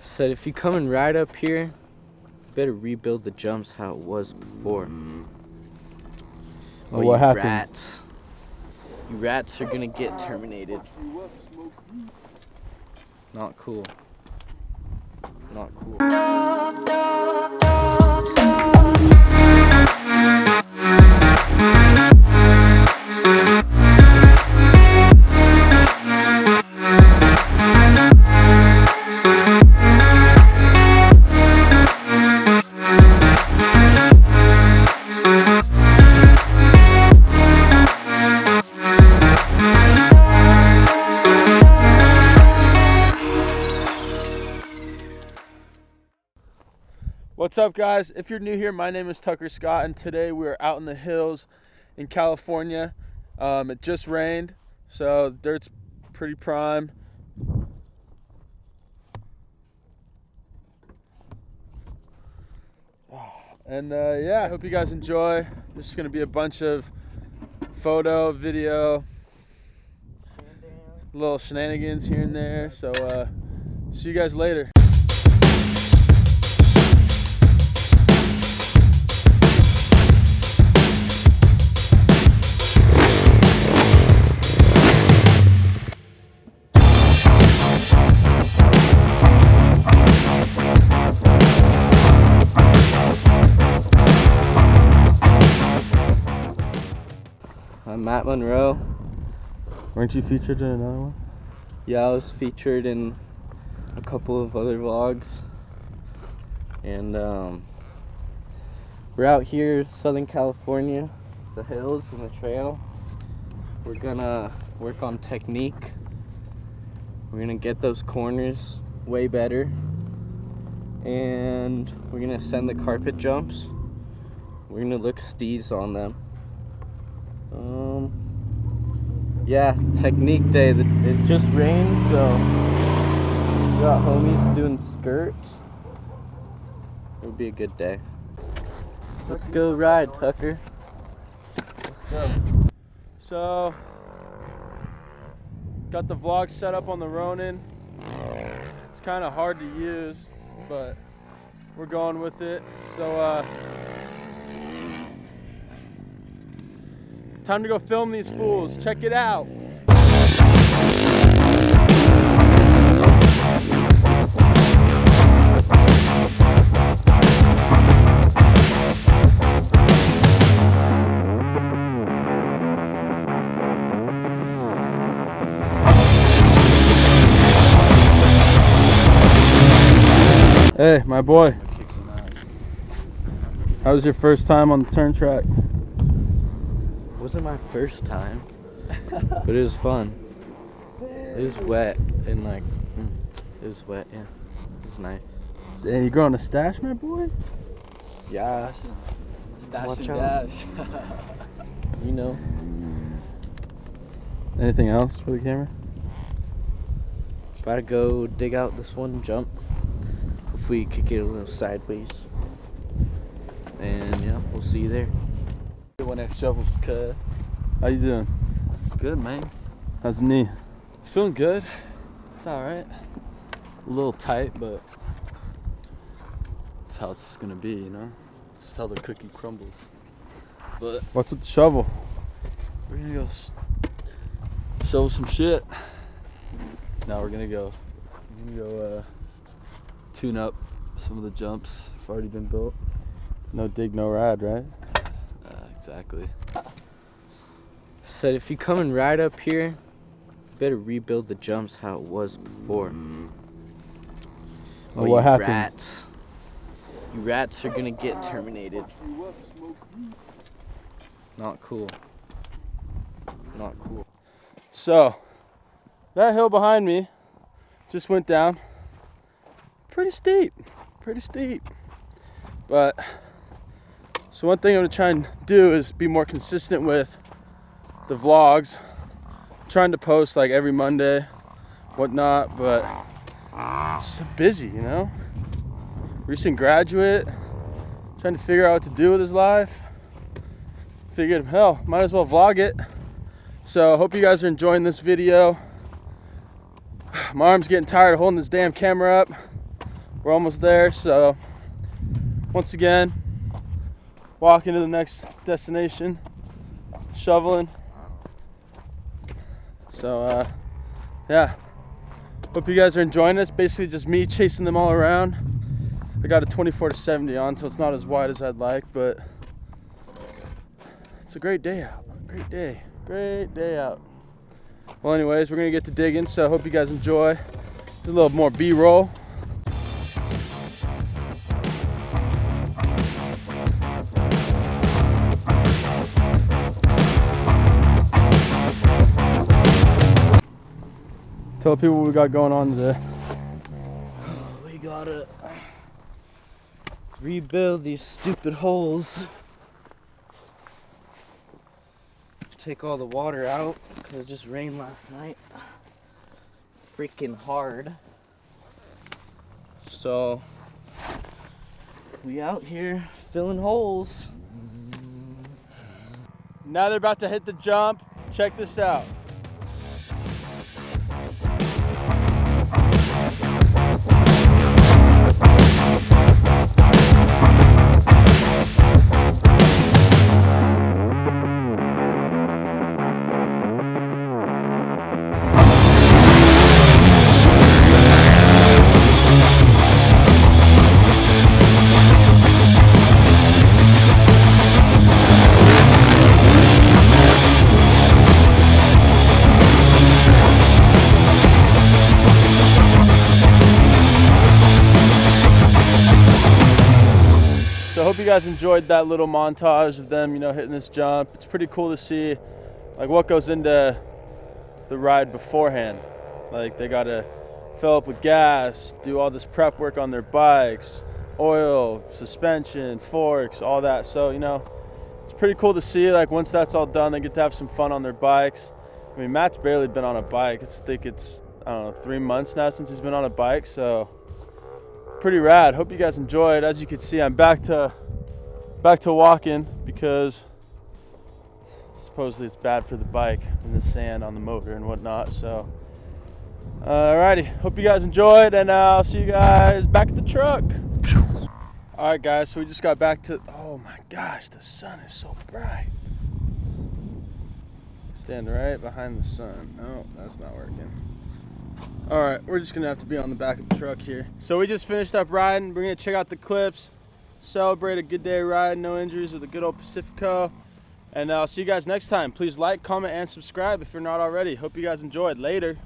Said if you coming right up here, you better rebuild the jumps how it was before. Well, what happened? Rats. You rats are gonna get terminated. Not cool. Not cool. What's up, guys? If you're new here, my name is Tucker Scott, and today we're out in the hills in California. It just rained, so the dirt's pretty prime. And yeah, I hope you guys enjoy. This is gonna be a bunch of photo, video, little shenanigans here and there. So see you guys later. I'm Matt Monroe. Weren't you featured in another one? Yeah, I was featured in a couple of other vlogs. And we're out here, Southern California, the hills and the trail. We're gonna work on technique. We're gonna get those corners way better. And we're gonna send the carpet jumps. We're gonna look steez on them. Yeah, technique day. It just rained, so we got homies doing skirts. It'll be a good day. Let's go ride, Tucker. Let's go. So, got the vlog set up on the Ronin. It's kind of hard to use, but we're going with it. So, time to go film these fools. Check it out. Hey, my boy. How was your first time on the turn track? Wasn't my first time, but it was fun. It was wet and it was wet, yeah. It was nice. And you growing a stash, my boy? Yeah. Stash Watch and out. dash. You know. Anything else for the camera? Gotta go dig out this one jump. Hopefully you could get a little sideways. And yeah, we'll see you there. When that shovel's cut. How you doing? Good, man. How's the knee? It's feeling good. It's alright. A little tight, but that's how it's gonna be, you know? It's how the cookie crumbles. But What's with the shovel? we're gonna go shovel some shit. Now we're gonna go tune up some of the jumps have already been built. No dig, no ride, right? Exactly. Said if you coming right up here, you better rebuild the jumps how it was before. Well, what happened? Rats. You rats are gonna get terminated. Not cool. Not cool. So, that hill behind me just went down. Pretty steep. But, so one thing I'm gonna try and do is be more consistent with the vlogs. I'm trying to post like every Monday, whatnot, but it's busy, you know? Recent graduate, trying to figure out what to do with his life. Figured, hell, might as well vlog it. So I hope you guys are enjoying this video. My arm's getting tired of holding this damn camera up. we're almost there. So once again, walking to the next destination, shoveling. So yeah, hope you guys are enjoying this. Basically just me chasing them all around. I got a 24-70 on, so it's not as wide as I'd like, but it's a great day out. Great day out. Well, anyways, we're gonna get to digging, so I hope you guys enjoy. A little more B-roll. Tell people what we got going on today. We gotta rebuild these stupid holes. Take all the water out because it just rained last night. Freaking hard. So we out here filling holes. Now they're about to hit the jump. Check this out. So I hope you guys enjoyed that little montage of them, hitting this jump. It's pretty cool to see like what goes into the ride beforehand. Like they gotta fill up with gas, do all this prep work on their bikes, oil, suspension, forks, all that. So, it's pretty cool to see like once that's all done, they get to have some fun on their bikes. I mean, Matt's barely been on a bike. I think it's 3 months now since he's been on a bike. So pretty rad. Hope you guys enjoyed. As you can see, I'm back to walking because supposedly it's bad for the bike and the sand on the motor and whatnot. So alrighty, hope you guys enjoyed, and I'll see you guys back at the truck. Alright guys, so we just got back to, oh my gosh, the sun is so bright. Stand right behind the sun. No, that's not working. Alright, we're just gonna have to be on the back of the truck here. So we just finished up riding. We're gonna check out the clips, celebrate a good day riding, no injuries with a good old Pacifico. And I'll see you guys next time. Please like, comment, and subscribe if you're not already. Hope you guys enjoyed. Later.